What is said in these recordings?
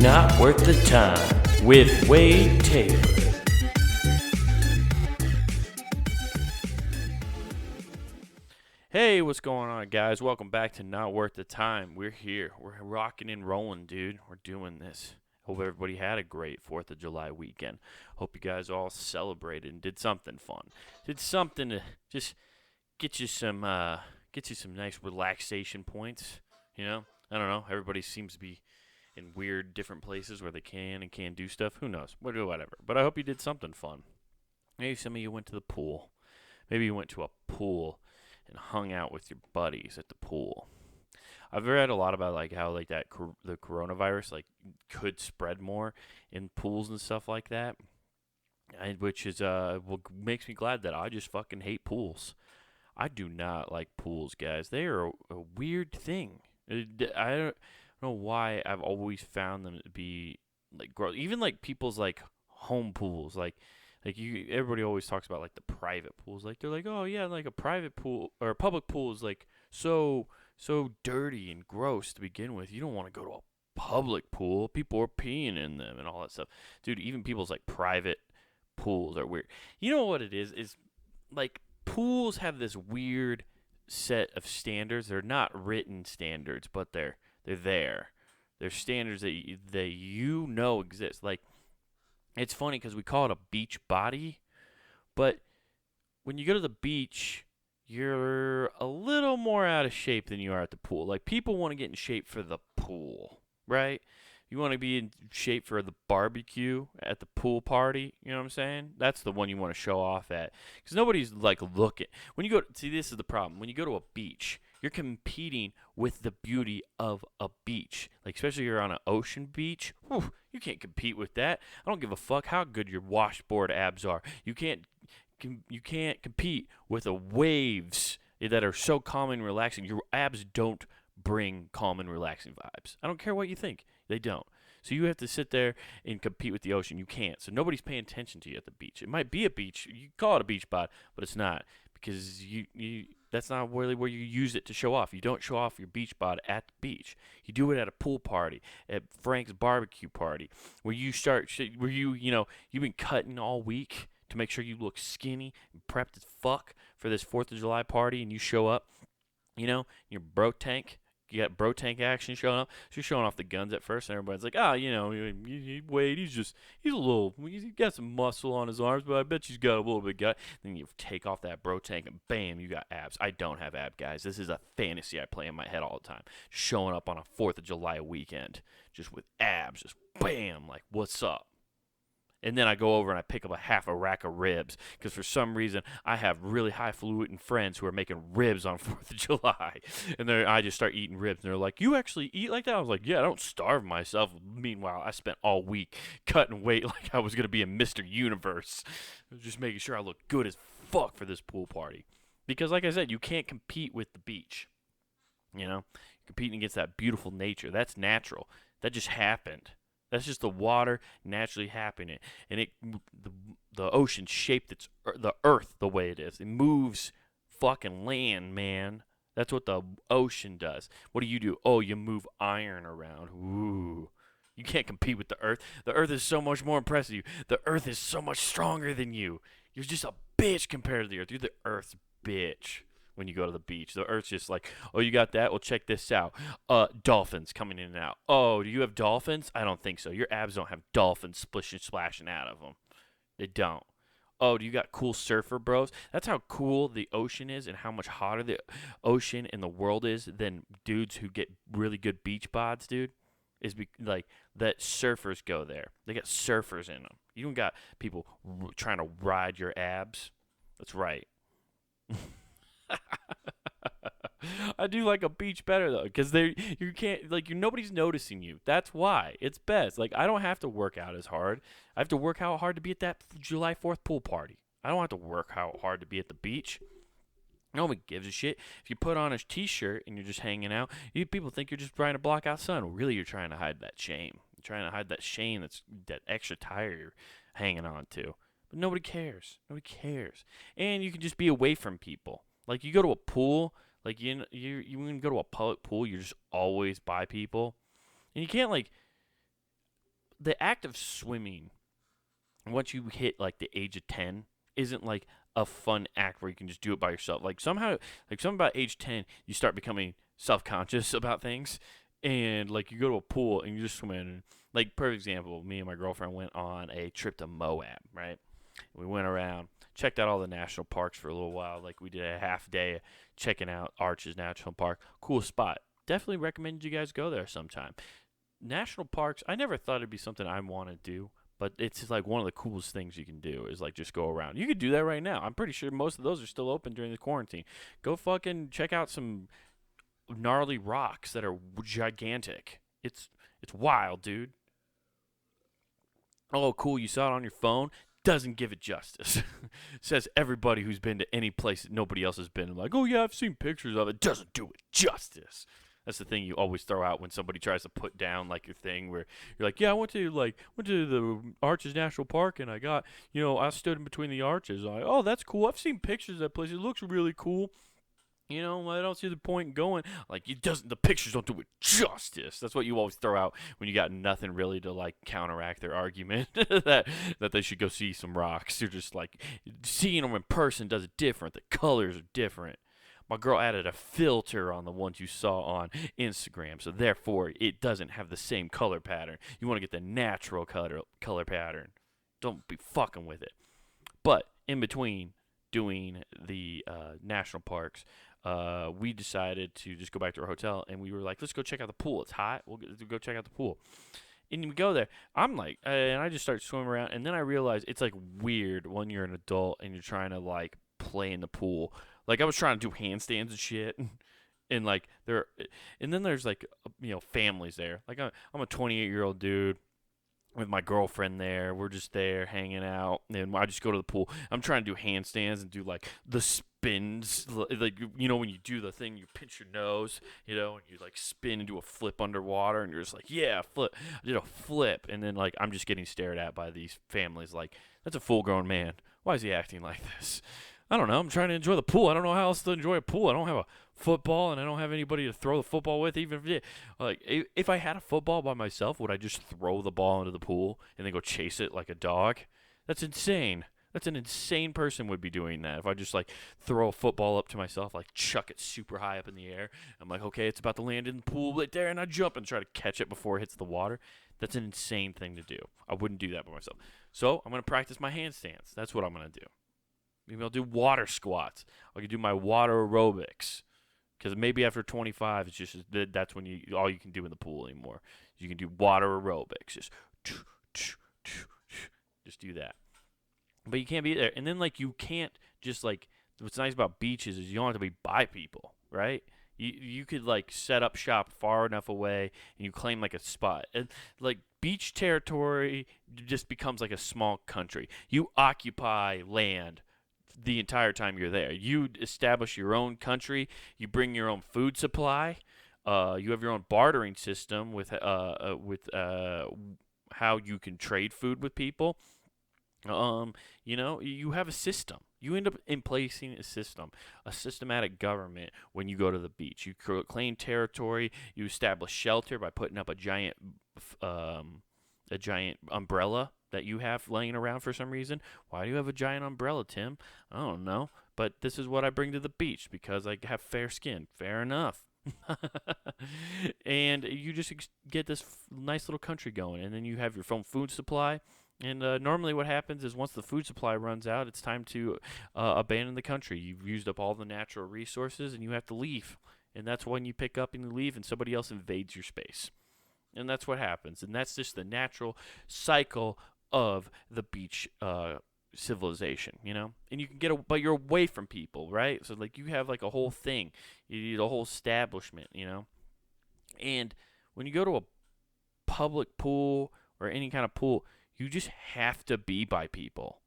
Not Worth the Time with Wade Taylor. Hey, what's going on, guys? Welcome back to Not Worth the Time. We're here. We're rocking and rolling, dude. We're doing this. Hope everybody had a great 4th of July weekend. Hope you guys all celebrated and did something fun. Did something to just get you some nice relaxation points. You know? I don't know. Everybody seems to be in weird different places where they can and can't do stuff. Who knows? Whatever. But I hope you did something fun. Maybe some of you went to the pool. Maybe you went to a pool and hung out with your buddies at the pool. I've read a lot about like how like that the coronavirus like could spread more in pools and stuff like that, which is makes me glad that I just fucking hate pools. I do not like pools, guys. They are a weird thing. I don't know why I've always found them to be like gross. Even like people's like home pools, like everybody always talks about like the private pools. Like they're like, oh yeah, like a private pool or a public pool is like so dirty and gross to begin with. You don't want to go to a public pool. People are peeing in them and all that stuff. Dude, even people's like private pools are weird. You know what it is? Is like pools have this weird set of standards. They're not written standards, but they're there. They're standards that you know exist. Like, it's funny because we call it a beach body, but when you go to the beach, you're a little more out of shape than you are at the pool. Like, people want to get in shape for the pool, right? You want to be in shape for the barbecue at the pool party. You know what I'm saying? That's the one you want to show off at. Because nobody's, like, looking. When you go, see, this is the problem. When you go to a beach, you're competing with the beauty of a beach. Like, especially if you're on an ocean beach. Whew, you can't compete with that. I don't give a fuck how good your washboard abs are. You can't compete with the waves that are so calm and relaxing. Your abs don't bring calm and relaxing vibes. I don't care what you think. They don't. So you have to sit there and compete with the ocean. You can't. So nobody's paying attention to you at the beach. It might be a beach. You call it a beach spot, but it's not, because you that's not really where you use it to show off. You don't show off your beach bod at the beach. You do it at a pool party, at Frank's barbecue party, where you've been cutting all week to make sure you look skinny and prepped as fuck for this 4th of July party, and you show up, your bro tank. You got bro tank action showing up. So you're showing off the guns at first, and everybody's like, Wade, he's got some muscle on his arms, but I bet he's got a little bit of gut. Then you take off that bro tank, and bam, you got abs. I don't have ab, guys. This is a fantasy I play in my head all the time. Showing up on a 4th of July weekend, just with abs, just bam, like, what's up? And then I go over and I pick up half a rack of ribs, because for some reason I have really highfalutin friends who are making ribs on 4th of July. And I just start eating ribs. And they're like, you actually eat like that? I was like, yeah, I don't starve myself. Meanwhile, I spent all week cutting weight like I was going to be in Mr. Universe. Just making sure I look good as fuck for this pool party. Because like I said, you can't compete with the beach. You're competing against that beautiful nature. That's natural. That just happened. That's just the water naturally happening, and the ocean shaped the earth the way it is. It moves fucking land, man. That's what the ocean does. What do? Oh, you move iron around. Ooh. You can't compete with the earth. The earth is so much more impressive than you. The earth is so much stronger than you. You're just a bitch compared to the earth. You're the earth's bitch. When you go to the beach, the earth's just like, oh, you got that? Well, check this out. Dolphins coming in and out. Oh, do you have dolphins? I don't think so. Your abs don't have dolphins splashing out of them. They don't. Oh, do you got cool surfer bros? That's how cool the ocean is, and how much hotter the ocean and the world is than dudes who get really good beach bods, dude. Like that surfers go there. They got surfers in them. You don't got people trying to ride your abs. That's right. I do like a beach better though, because nobody's noticing you. That's why it's best. Like, I don't have to work out as hard. I have to work out hard to be at that July 4th pool party. I don't have to work out hard to be at the beach. Nobody gives a shit. If you put on a t-shirt and you're just hanging out, people think you're just trying to block out sun. Well, really, you're trying to hide that shame. You're trying to hide that shame, that extra tire you're hanging on to. But nobody cares. Nobody cares. And you can just be away from people. Like, you go to a pool, like, you when you go to a public pool, you're just always by people. And you can't, like, the act of swimming, once you hit like the age of 10, isn't like a fun act where you can just do it by yourself. Like somehow, like something about age 10, you start becoming self-conscious about things, and like you go to a pool and you just swim in. And, like, perfect example, me and my girlfriend went on a trip to Moab, right? We went around, checked out all the national parks for a little while. Like we did a half day checking out Arches National Park. Cool spot. Definitely recommend you guys go there sometime. National parks, I never thought it'd be something I want to do, but it's like one of the coolest things you can do is like just go around. You could do that right now. I'm pretty sure most of those are still open during the quarantine. Go fucking check out some gnarly rocks that are gigantic. It's wild, dude. Oh, cool, you saw it on your phone. Doesn't give it justice. Says everybody who's been to any place that nobody else has been. I'm like, oh yeah, I've seen pictures of it. Doesn't do it justice. That's the thing you always throw out when somebody tries to put down like your thing where you're like, yeah, I went to the Arches National Park and I got, I stood in between the arches. Oh, that's cool. I've seen pictures of that place. It looks really cool. I don't see the point in going. Like, the pictures don't do it justice. That's what you always throw out when you got nothing really to, like, counteract their argument that they should go see some rocks. You're just like, seeing them in person does it different. The colors are different. My girl added a filter on the ones you saw on Instagram, so therefore it doesn't have the same color pattern. You want to get the natural color pattern. Don't be fucking with it. But in between doing the national parks, we decided to just go back to our hotel, and we were like, let's go check out the pool. It's hot. We'll go check out the pool. And we go there. I'm like, and I just start swimming around, and then I realize it's like weird when you're an adult and you're trying to like play in the pool. Like I was trying to do handstands and shit, and like and then there's like families there. Like I'm a 28-year-old dude with my girlfriend there. We're just there hanging out, and I just go to the pool. I'm trying to do handstands and do like the spins, like when you do the thing, you pinch your nose, and you like spin and do a flip underwater, and you're just like, yeah, flip. I did a flip, and then like I'm just getting stared at by these families. Like, that's a full-grown man. Why is he acting like this? I don't know. I'm trying to enjoy the pool. I don't know how else to enjoy a pool. I don't have a football, and I don't have anybody to throw the football with. Even if I had a football by myself, would I just throw the ball into the pool and then go chase it like a dog? That's insane. That's an insane person would be doing that. If I just like throw a football up to myself, like chuck it super high up in the air, I'm like, okay, it's about to land in the pool right there, and I jump and try to catch it before it hits the water. That's an insane thing to do. I wouldn't do that by myself. So I'm gonna practice my handstands. That's what I'm gonna do. Maybe I'll do water squats. I can do my water aerobics. Because maybe after 25, it's just that's when all you can do in the pool anymore. You can do water aerobics. Just do that. But you can't be there. And then, like, you can't just, like, what's nice about beaches is you don't have to be by people, right? You could, like, set up shop far enough away and you claim, like, a spot. And, like, beach territory just becomes, like, a small country. You occupy land the entire time you're there. You establish your own country. You bring your own food supply. You have your own bartering system with how you can trade food with people. You have a system. You end up in placing a system, a systematic government when you go to the beach. You claim territory. You establish shelter by putting up a giant umbrella that you have laying around for some reason. Why do you have a giant umbrella, Tim? I don't know. But this is what I bring to the beach because I have fair skin. Fair enough. And you just get this nice little country going. And then you have your own food supply. And normally what happens is once the food supply runs out, it's time to abandon the country. You've used up all the natural resources and you have to leave. And that's when you pick up and you leave and somebody else invades your space. And that's what happens. And that's just the natural cycle of the beach civilization, And you can but you're away from people, right? So, like, you have, like, a whole thing. You need a whole establishment, And when you go to a public pool or any kind of pool, you just have to be by people.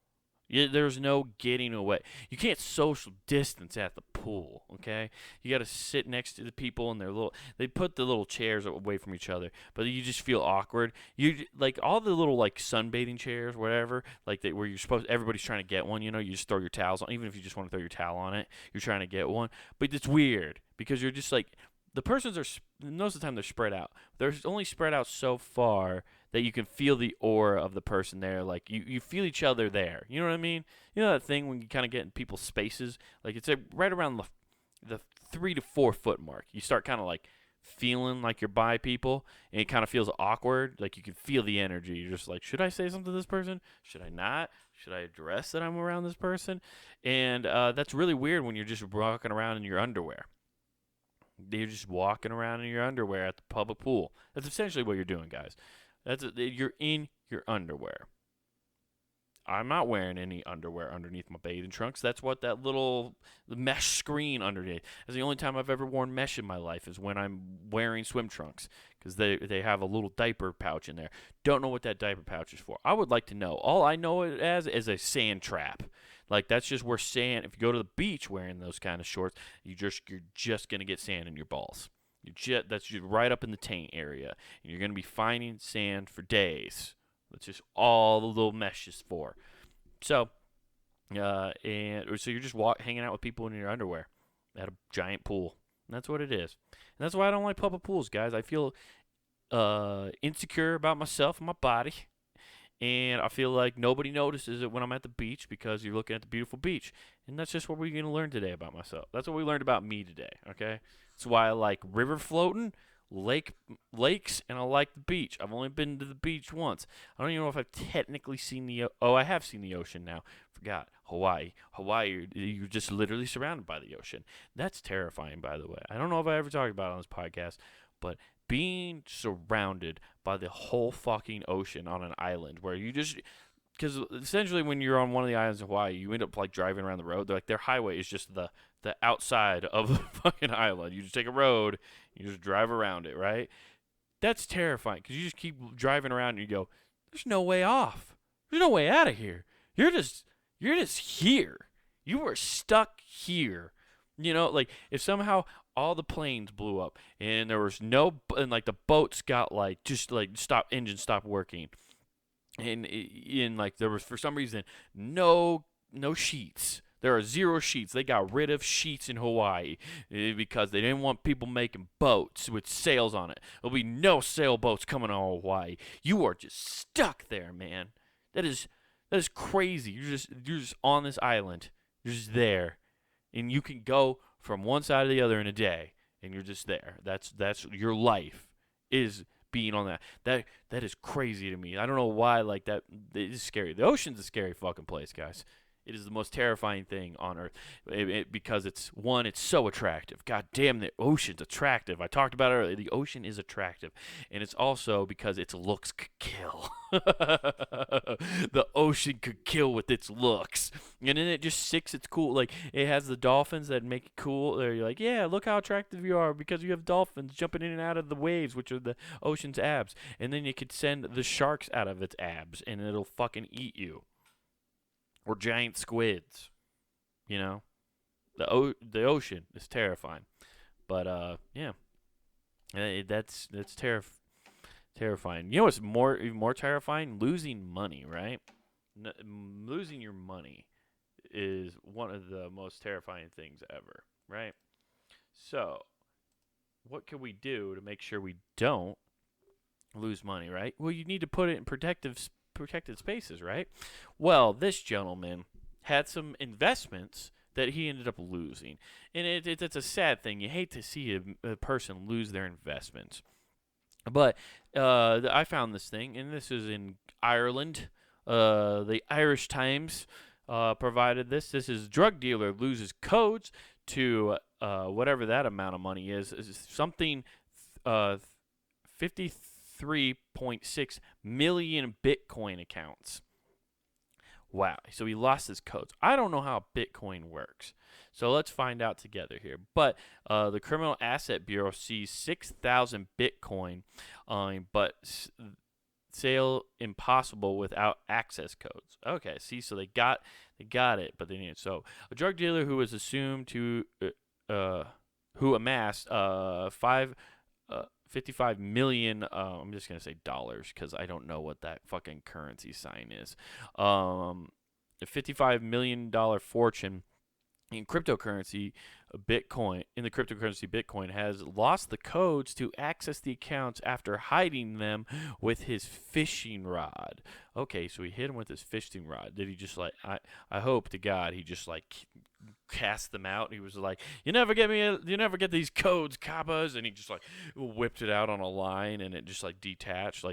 There's no getting away. You can't social distance at the pool, okay? You got to sit next to the people and they put the little chairs away from each other, but you just feel awkward. You like all the little like sunbathing chairs, whatever, like where everybody's trying to get one, you just throw your towels on, even if you just want to throw your towel on it, you're trying to get one. But it's weird because you're just like, the persons are, most of the time they're spread out. They're only spread out so far that you can feel the aura of the person there. Like you feel each other there. You know what I mean? You know that thing when you kind of get in people's spaces? Like it's right around the 3 to 4 foot mark. You start kind of like feeling like you're by people, and it kind of feels awkward. Like you can feel the energy. You're just like, should I say something to this person? Should I not? Should I address that I'm around this person? And that's really weird when you're just walking around in your underwear. You're just walking around in your underwear at the public pool. That's essentially what you're doing, guys. You're in your underwear. I'm not wearing any underwear underneath my bathing trunks. That's what that little mesh screen underneath. That's the only time I've ever worn mesh in my life is when I'm wearing swim trunks because they have a little diaper pouch in there. Don't know what that diaper pouch is for. I would like to know. All I know it as is a sand trap. Like that's just where sand. If you go to the beach wearing those kind of shorts, you're just gonna get sand in your balls. That's just right up in the taint area, and you're gonna be finding sand for days. That's just all the little mesh is for. So, so you're just hanging out with people in your underwear at a giant pool. And that's what it is. And that's why I don't like public pools, guys. I feel insecure about myself and my body. And I feel like nobody notices it when I'm at the beach because you're looking at the beautiful beach. And that's just what we're going to learn today about myself. That's what we learned about me today, okay? That's why I like river floating, lakes, and I like the beach. I've only been to the beach once. I don't even know if I've technically seen I have seen the ocean now. Forgot. Hawaii, you're just literally surrounded by the ocean. That's terrifying, by the way. I don't know if I ever talked about it on this podcast, but being surrounded by the whole fucking ocean on an island where you just, because essentially when you're on one of the islands of Hawaii, you end up like driving around the road. They're like their highway is just the outside of the fucking island. You just take a road, you just drive around it, right? That's terrifying because you just keep driving around and you go, there's no way off. There's no way out of here. You're just here. You were stuck here. You know, like if somehow all the planes blew up and there was and like the boats got like just like engine stopped working, and in like there was for some reason no sheets. There are 0 sheets. They got rid of sheets in Hawaii because they didn't want people making boats with sails on it. There'll be no sailboats coming on Hawaii. You are just stuck there, man. That is crazy. You're just on this island. You're just there, and you can go from one side to the other in a day, and you're just there. That's your life is being on that. That is crazy to me. I don't know why. Like that, it is scary. The ocean's a scary fucking place, guys. It is the most terrifying thing on earth because it's so attractive. God damn, the ocean's attractive. I talked about it earlier. The ocean is attractive. And it's also because its looks could kill. The ocean could kill with its looks. And then it just sticks its cool. Like, it has the dolphins that make it cool. They're like, yeah, look how attractive you are because you have dolphins jumping in and out of the waves, which are the ocean's abs. And then you could send the sharks out of its abs, and it'll fucking eat you. Or giant squids, you know. The ocean is terrifying, but yeah, that's terrifying. You know what's even more terrifying? Losing money, right? Losing your money is one of the most terrifying things ever, right? So, what can we do to make sure we don't lose money, right? Well, you need to put it in protected spaces, right? Well, this gentleman had some investments that he ended up losing, and it's a sad thing. You hate to see a person lose their investments, but I found this thing, and this is in Ireland. The Irish Times provided this. This is drug dealer loses codes to whatever that amount of money is something 53.6 million Bitcoin accounts. Wow. So he lost his codes. I don't know how Bitcoin works. So let's find out together here. But the Criminal Asset Bureau sees 6,000 Bitcoin, but sale impossible without access codes. Okay, see, so they got it, but they need it. So a drug dealer who was assumed to who amassed 55 million, I'm just going to say dollars because I don't know what that fucking currency sign is. A $55 million fortune in cryptocurrency, Bitcoin has lost the codes to access the accounts after hiding them with his fishing rod. Okay, so he hit him with his fishing rod. Did he just like I hope to God he just like cast them out. He was like, you never get these codes, cabas," and he just like whipped it out on a line, and it just like detached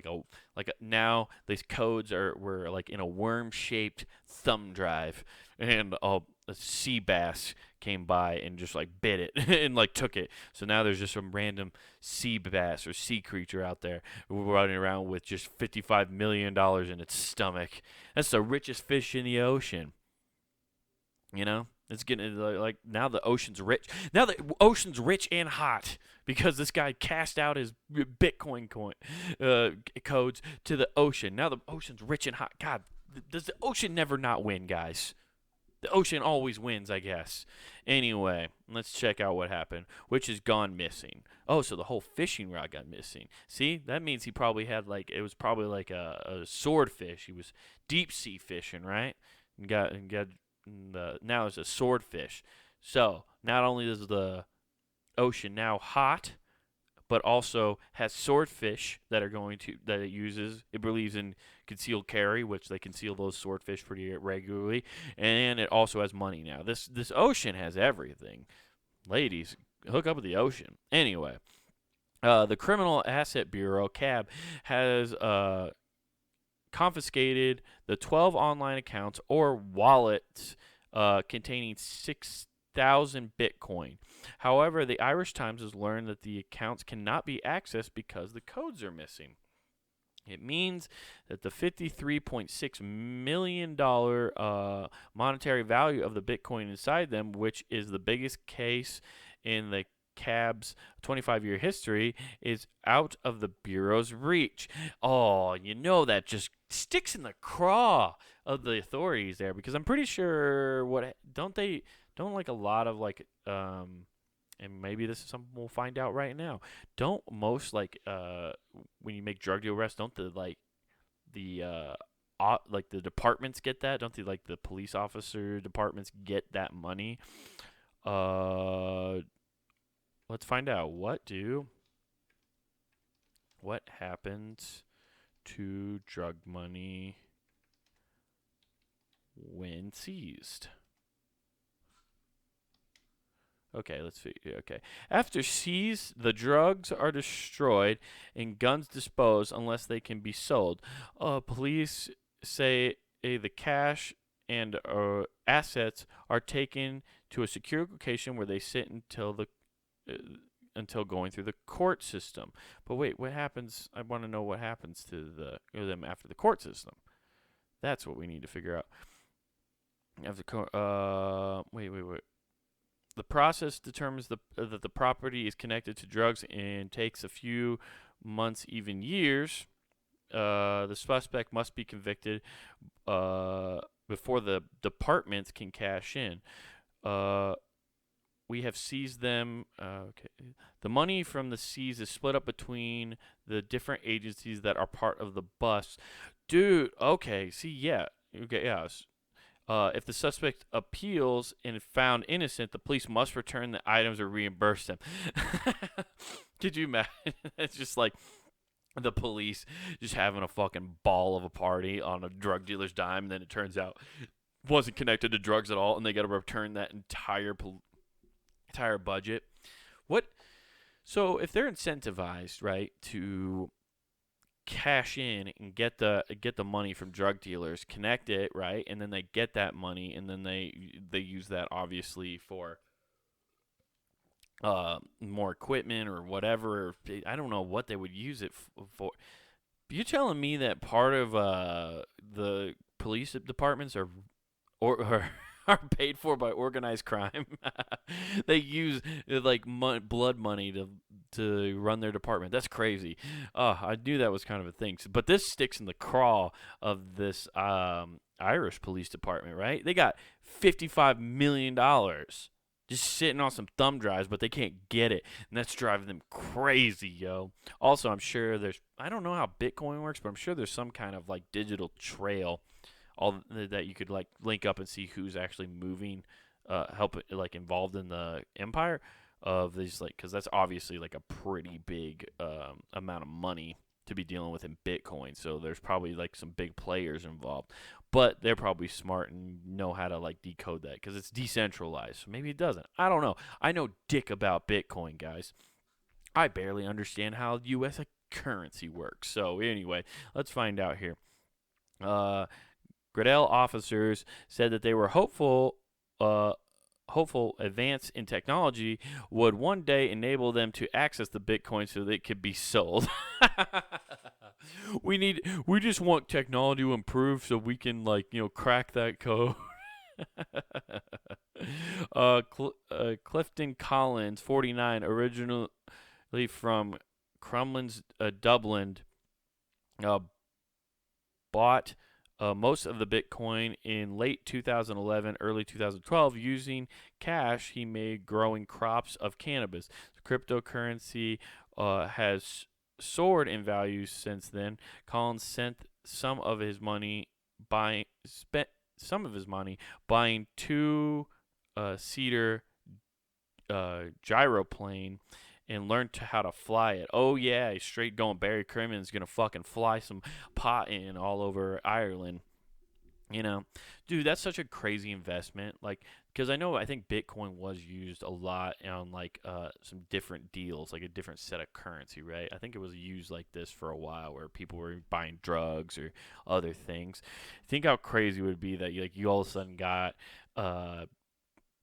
now these codes were like in a worm-shaped thumb drive, and a sea bass came by and just like bit it and like took it. So now there's just some random sea bass or sea creature out there running around with just $55 million in its stomach. That's the richest fish in the ocean. You know, it's getting like now the ocean's rich. Now the ocean's rich and hot because this guy cast out his Bitcoin codes to the ocean. Now the ocean's rich and hot. God, does the ocean never not win, guys? The ocean always wins, I guess. Anyway, let's check out what happened, which has gone missing. Oh, so the whole fishing rod got missing. See, that means he probably had it was probably like a swordfish. He was deep sea fishing, right? Now it's a swordfish. So not only is the ocean now hot, but also has swordfish that it uses. It believes in concealed carry, which they conceal those swordfish pretty regularly, and it also has money now. This ocean has everything. Ladies, hook up with the ocean. Anyway, the Criminal Asset Bureau (CAB) has confiscated the 12 online accounts or wallets containing 6,000 Bitcoin. However, the Irish Times has learned that the accounts cannot be accessed because the codes are missing. It means that the $53.6 million monetary value of the Bitcoin inside them, which is the biggest case in the CAB's 25-year history, is out of the Bureau's reach. Oh, that just sticks in the craw of the authorities there, because I'm pretty sure don't like a lot of and maybe this is something we'll find out right now. Don't most when you make drug deal arrests, don't the departments get that? Don't the police officer departments get that money? Let's find out. What happens to drug money when seized? Okay, let's figure. Okay. After seized, the drugs are destroyed and guns disposed unless they can be sold. Police say the cash and assets are taken to a secure location where they sit until going through the court system. But wait, what happens? I want to know what happens to them after the court system. That's what we need to figure out. Wait. The process determines that the property is connected to drugs and takes a few months, even years. The suspect must be convicted before the departments can cash in. We have seized them. Okay. The money from the seize is split up between the different agencies that are part of the bust. Dude, okay. See, yeah. Okay, yeah. If the suspect appeals and found innocent, the police must return the items or reimburse them. Could you imagine? It's just like the police just having a fucking ball of a party on a drug dealer's dime, and then it turns out it wasn't connected to drugs at all, and they got to return that entire budget. What? So if they're incentivized, right, to cash in and get the money from drug dealers, connect it, right, and then they get that money, and then they use that obviously for more equipment or whatever. I don't know what they would use it for. You're telling me that part of the police departments are paid for by organized crime? They use blood money to run their department. That's crazy. I knew that was kind of a thing. But this sticks in the craw of this Irish police department, right? They got $55 million just sitting on some thumb drives, but they can't get it, and that's driving them crazy, yo. Also, I'm sure I don't know how Bitcoin works, but I'm sure there's some kind of digital trail that you could link up and see who's actually moving involved in the empire of these, like, because that's obviously like a pretty big amount of money to be dealing with in Bitcoin. So there's probably like some big players involved, but they're probably smart and know how to like decode that because it's decentralized. So maybe it doesn't. I don't know. I know dick about Bitcoin, guys. I barely understand how U.S. currency works. So anyway, let's find out here. Uh, Gradell officers said that they were hopeful advance in technology would one day enable them to access the Bitcoin so that it could be sold. We just want technology to improve so we can crack that code. Clifton Collins, 49, originally from Crumlin's, Dublin, uh, bought most of the Bitcoin in late 2011, early 2012, using cash he made growing crops of cannabis. Cryptocurrency has soared in value since then. Collins spent some of his money buying two seater gyroplane and learned how to fly it. Oh yeah, he's straight going Barry Crimmins gonna fucking fly some pot in all over Ireland. Dude, that's such a crazy investment. Like, because I think Bitcoin was used a lot on some different deals, like a different set of currency, right? I think it was used like this for a while, where people were buying drugs or other things. Think how crazy it would be that you all of a sudden got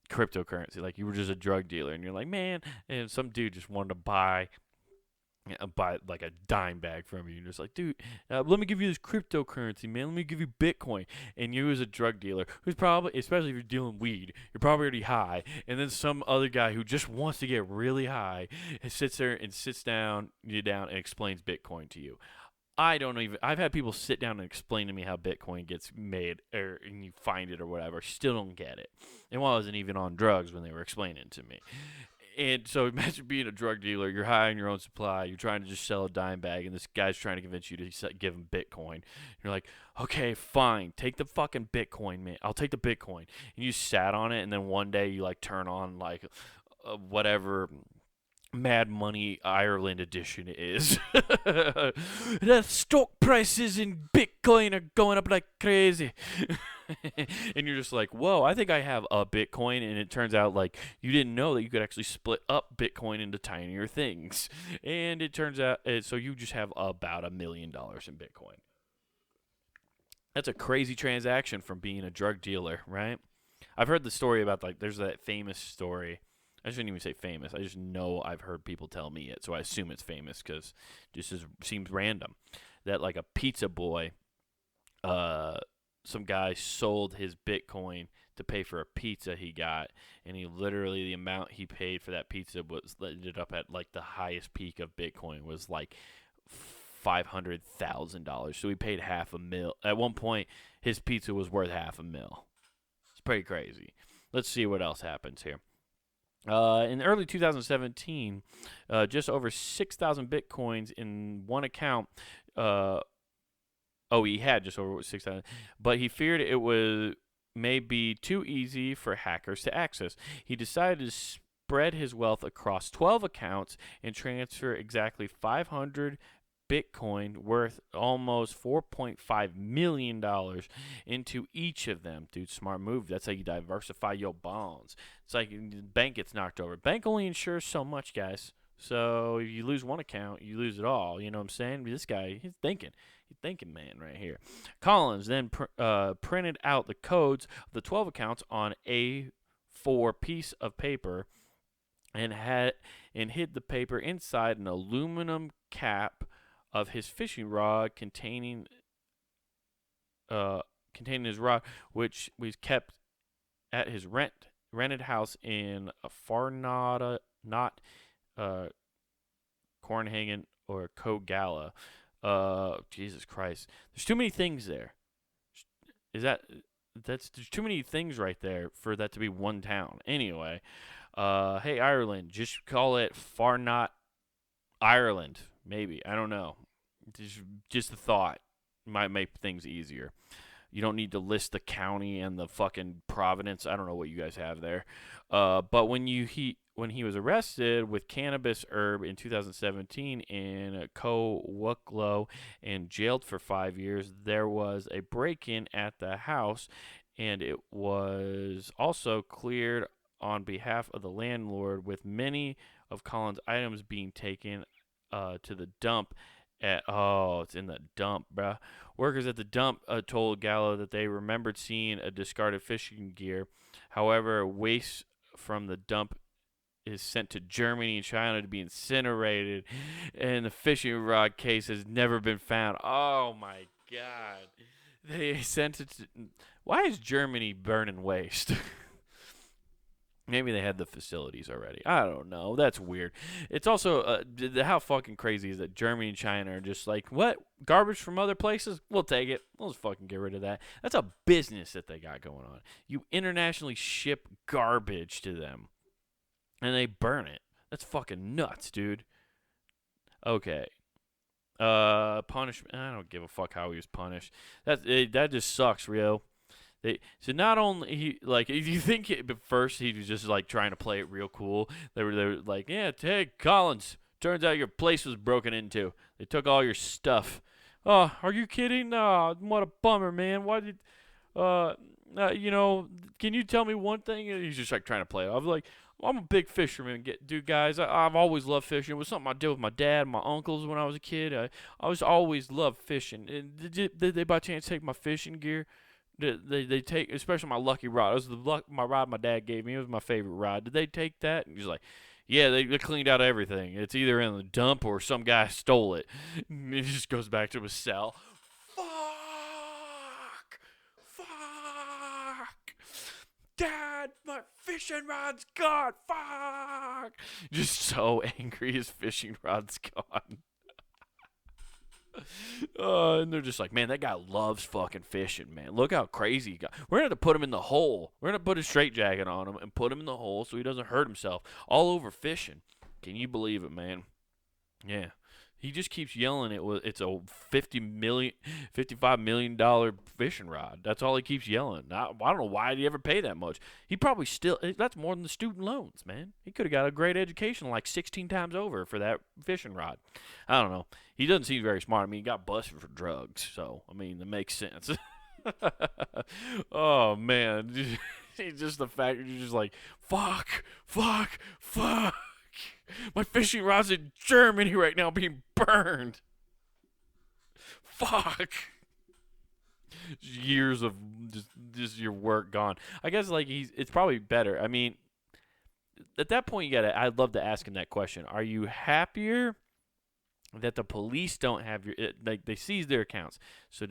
cryptocurrency. Like you were just a drug dealer, and you're like, man, and some dude just wanted to buy like a dime bag from you. And just like, dude, let me give you this cryptocurrency, man. Let me give you Bitcoin. And you as a drug dealer, who's probably, especially if you're dealing weed, you're probably already high. And then some other guy who just wants to get really high and sits there and sits down and explains Bitcoin to you. I've had people sit down and explain to me how Bitcoin gets made and you find it or whatever. Still don't get it. And I wasn't even on drugs when they were explaining it to me. And so imagine being a drug dealer. You're high on your own supply. You're trying to just sell a dime bag, and this guy's trying to convince you to give him Bitcoin. You're like, okay, fine. Take the fucking Bitcoin, man. I'll take the Bitcoin. And you sat on it, and then one day you turn on whatever Mad Money Ireland edition is. The stock prices in Bitcoin are going up like crazy. And you're just like, whoa, I think I have a Bitcoin. And it turns out you didn't know that you could actually split up Bitcoin into tinier things. And it turns out, so you just have about $1 million in Bitcoin. That's a crazy transaction from being a drug dealer, right? I've heard the story about there's that famous story. I shouldn't even say famous. I just know I've heard people tell me it, so I assume it's famous because it just seems random. That a pizza boy, some guy sold his Bitcoin to pay for a pizza he got, and he literally, the amount he paid for that pizza ended up at the highest peak of Bitcoin was $500,000. So he paid $500,000. At one point, his pizza was worth $500,000. It's pretty crazy. Let's see what else happens here. In early 2017, just over 6,000 Bitcoins in one account. He had just over 6,000, but he feared it may be too easy for hackers to access. He decided to spread his wealth across 12 accounts and transfer exactly 500 Bitcoin worth almost $4.5 million into each of them. Dude, smart move. That's how you diversify your bonds. It's like the bank gets knocked over. Bank only insures so much, guys. So if you lose one account, you lose it all. You know what I'm saying? This guy, he's thinking man right here. Collins then printed out the codes of the 12 accounts on A4 piece of paper and hid the paper inside an aluminum cap of his fishing rod containing his rod, which was kept at his rented house in not Cornhagen or Kogalla. Jesus Christ, there's too many things there. There's too many things right there for that to be one town. Anyway, hey Ireland, just call it Farnot Ireland. Maybe. I don't know. Just a thought. Might make things easier. You don't need to list the county and the fucking Providence. I don't know what you guys have there. But when he was arrested with cannabis herb in 2017 in Coquitlam and jailed for 5 years, there was a break-in at the house, and it was also cleared on behalf of the landlord, with many of Colin's items being taken to the dump. It's in the dump, bruh. Workers at the dump told Gallo that they remembered seeing a discarded fishing gear. However, waste from the dump is sent to Germany and China to be incinerated, and the fishing rod case has never been found. Oh my God! They sent it to. Why is Germany burning waste? Maybe they had the facilities already. I don't know. That's weird. It's also how fucking crazy is that Germany and China are just like, what? Garbage from other places? We'll take it. We'll just fucking get rid of that. That's a business that they got going on. You internationally ship garbage to them, and they burn it. That's fucking nuts, dude. Okay. Punishment. I don't give a fuck how he was punished. That just sucks, Rio. So not only you think at first he was just like trying to play it real cool. They were like, yeah, hey Collins, turns out your place was broken into. They took all your stuff. Oh, are you kidding? No, what a bummer, man. Why did you know? Can you tell me one thing? And he's just like trying to play it. I was like, I'm a big fisherman, dude, guys. I've always loved fishing. It was something I did with my dad and my uncles when I was a kid. I was always loved fishing. And did they by chance take my fishing gear? They take, especially my lucky rod. It was my rod my dad gave me. It was my favorite rod. Did they take that? And he's like, yeah, they cleaned out everything. It's either in the dump or some guy stole it. And he just goes back to his cell. Fuck! Dad, my fishing rod's gone! Fuck! Just so angry his fishing rod's gone. And they're just like, man, that guy loves fucking fishing, man. Look how crazy he got. We're going to have to put him in the hole. We're going to put a straitjacket on him and put him in the hole so he doesn't hurt himself all over fishing. Can you believe it, man? Yeah. He just keeps yelling it's a $55 million fishing rod. That's all he keeps yelling. I don't know why did he ever pay that much. He probably that's more than the student loans, man. He could have got a great education like 16 times over for that fishing rod. I don't know. He doesn't seem very smart. I mean, he got busted for drugs, so, I mean, that makes sense. Oh, man. It's just the fact that you're just like, fuck. My fishing rod's in Germany right now being burned. Fuck. Years of just your work gone. I guess like it's probably better. I mean, at that point I'd love to ask him that question. Are you happier that the police don't have like they seize their accounts? So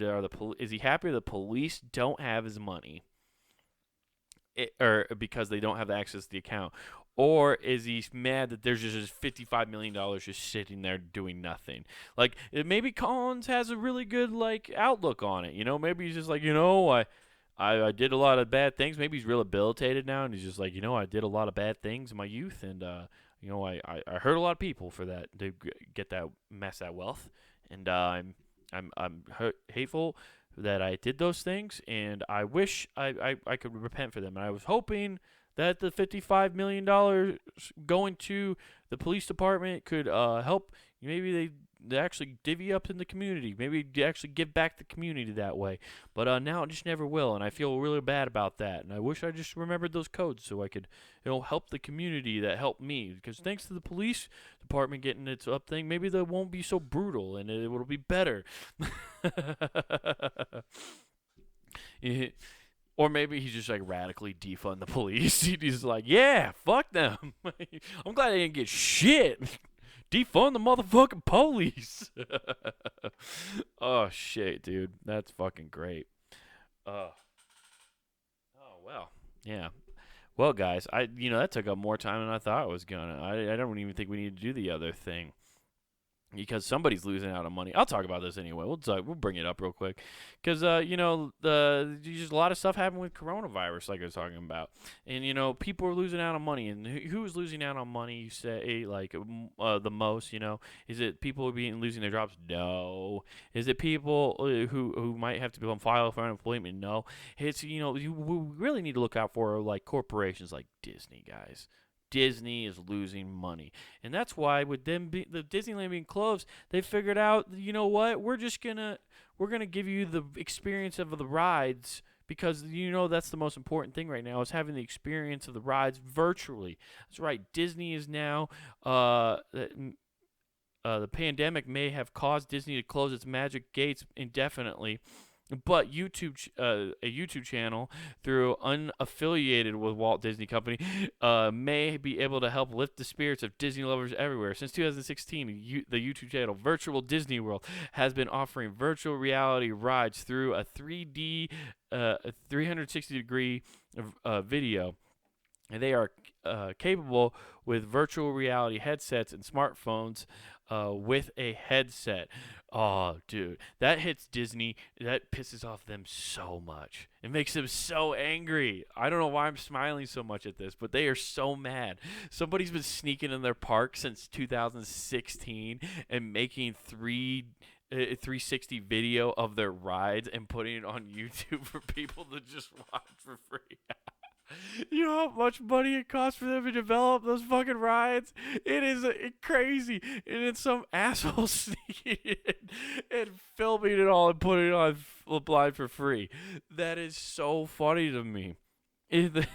is he happier the police don't have his money? Or because they don't have access to the account? Or is he mad that there's just $55 million just sitting there doing nothing? Like, maybe Collins has a really good, like, outlook on it. You know, maybe he's just like, I did a lot of bad things. Maybe he's rehabilitated now, and he's just like, I did a lot of bad things in my youth, and, I hurt a lot of people for that, to get that wealth. And I'm hateful that I did those things, and I wish I could repent for them. And I was hoping that the $55 million going to the police department could help. Maybe they actually divvy up in the community. Maybe actually give back the community that way. But now it just never will, and I feel really bad about that. And I wish I just remembered those codes so I could help the community that helped me. Because thanks to the police department getting its up thing, maybe they won't be so brutal, and it will be better. Or maybe he's just like radically defund the police. He's like, yeah, fuck them. I'm glad they didn't get shit. Defund the motherfucking police. Oh shit, dude, that's fucking great. Oh well, yeah. Well, guys, that took up more time than I thought it was gonna. I don't even think we need to do the other thing. because somebody's losing out on money. I'll talk about this anyway. We'll bring it up real quick, because just a lot of stuff happened with coronavirus, like I was talking about, and people are losing out on money. And who's losing out on money? You say the most. Is it people losing their jobs? No. Is it people who might have to be on file for unemployment? No. It's we really need to look out for like corporations like Disney, guys. Disney is losing money. And that's why with the Disneyland being closed, they figured out, you know what? We're going to give you the experience of the rides, because that's the most important thing right now, is having the experience of the rides virtually. That's right. Disney is now the pandemic may have caused Disney to close its magic gates indefinitely, but a YouTube channel through unaffiliated with Walt Disney Company may be able to help lift the spirits of Disney lovers everywhere. Since 2016, the YouTube channel Virtual Disney World has been offering virtual reality rides through a 3D, 360-degree video. And they are capable with virtual reality headsets and smartphones with a headset. Oh, dude, that hits Disney. That pisses off them so much. It makes them so angry. I don't know why I'm smiling so much at this, but they are so mad. Somebody's been sneaking in their park since 2016 and making 360 video of their rides and putting it on YouTube for people to just watch for free. You know how much money it costs for them to develop those fucking rides? It is crazy. And it's some asshole sneaking it and filming it all and putting it on blind for free. That is so funny to me. And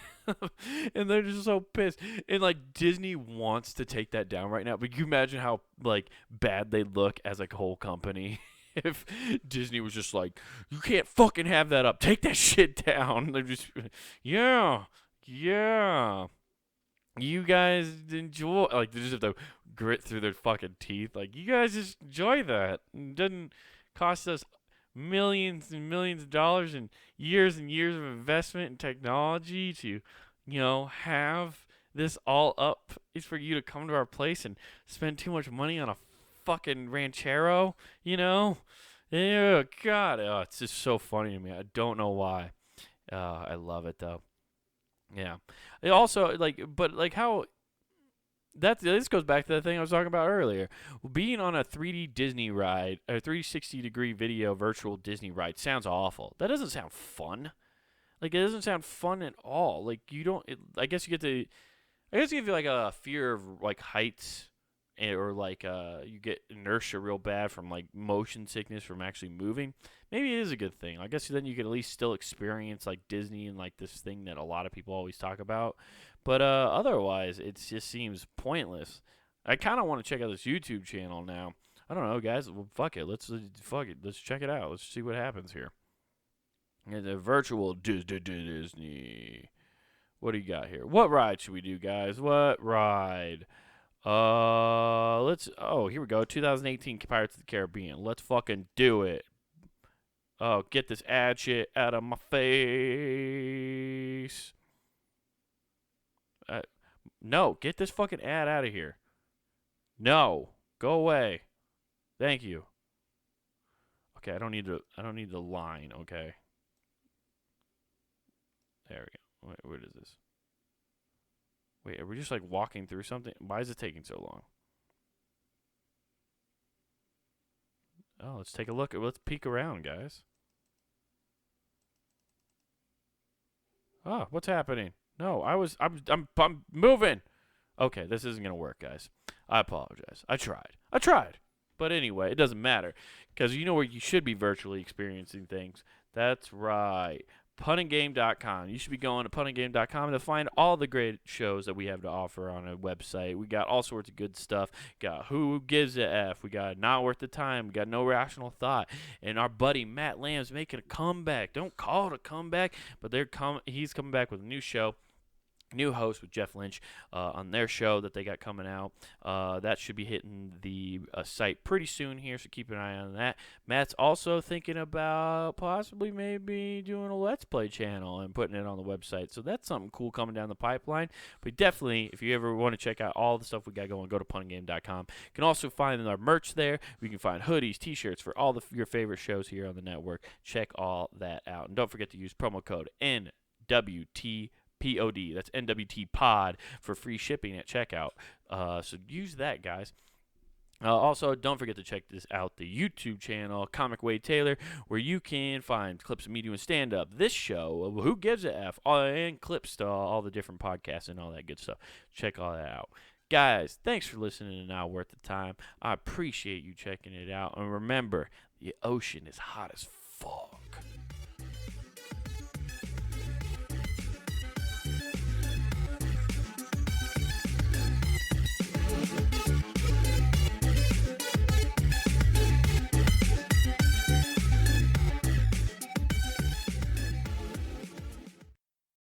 they're just so pissed. And like Disney wants to take that down right now. But you imagine how like bad they look as a whole company. If Disney was just like, you can't fucking have that up. Take that shit down. They're just, yeah. You guys enjoy, like, they just have to grit through their fucking teeth. Like, you guys just enjoy that. It doesn't cost us millions and millions of dollars and years of investment in technology to, have this all up. It's for you to come to our place and spend too much money on a fucking ranchero, Yeah, God, it's just so funny to me. I don't know why. I love it though. Yeah. It also how this goes back to the thing I was talking about earlier. Being on a 3D Disney ride, a 360-degree video virtual Disney ride sounds awful. That doesn't sound fun. Like, it doesn't sound fun at all. Like, I guess you get like a fear of like heights, or like you get inertia real bad from like motion sickness from actually moving. Maybe it is a good thing. I guess then you could at least still experience like Disney and like this thing that a lot of people always talk about. But otherwise, it just seems pointless. I kind of want to check out this YouTube channel now. I don't know, guys. Well, fuck it. Let's check it out. Let's see what happens here. It's a virtual Disney. What do you got here? What ride should we do, guys? What ride? Here we go. 2018 Pirates of the Caribbean. Let's fucking do it. Oh, get this ad shit out of my face. No, get this fucking ad out of here. No, go away. Thank you. Okay, I don't need the line, okay? There we go. Wait, what is this? Wait, are we just like walking through something? Why is it taking so long? Oh, let's take a look. Let's peek around, guys. Oh, what's happening? No, I'm moving. Okay, this isn't gonna work, guys. I apologize. I tried. But anyway, it doesn't matter, because you know where you should be virtually experiencing things. That's right. punandgame.com. You should be going to punandgame.com to find all the great shows that we have to offer on a website. We got all sorts of good stuff. Got Who Gives a F. We got Not Worth the Time. We got No Rational Thought. And our buddy Matt Lamb's making a comeback. Don't call it a comeback, but he's coming back with a new show new host with Jeff Lynch on their show that they got coming out. That should be hitting the site pretty soon here, so keep an eye on that. Matt's also thinking about possibly maybe doing a Let's Play channel and putting it on the website. So that's something cool coming down the pipeline. But definitely, if you ever want to check out all the stuff we got going, go to puntingame.com. You can also find our merch there. We can find hoodies, t-shirts for all your favorite shows here on the network. Check all that out. And don't forget to use promo code NWT POD. That's NWT Pod for free shipping at checkout. So use that, guys. Also, don't forget to check this out, the YouTube channel, Comic Wade Taylor, where you can find clips of me doing stand-up, this show, Who Gives a F, and clips to all the different podcasts and all that good stuff. Check all that out. Guys, thanks for listening to Not Worth the Time. I appreciate you checking it out. And remember, the ocean is hot as fuck.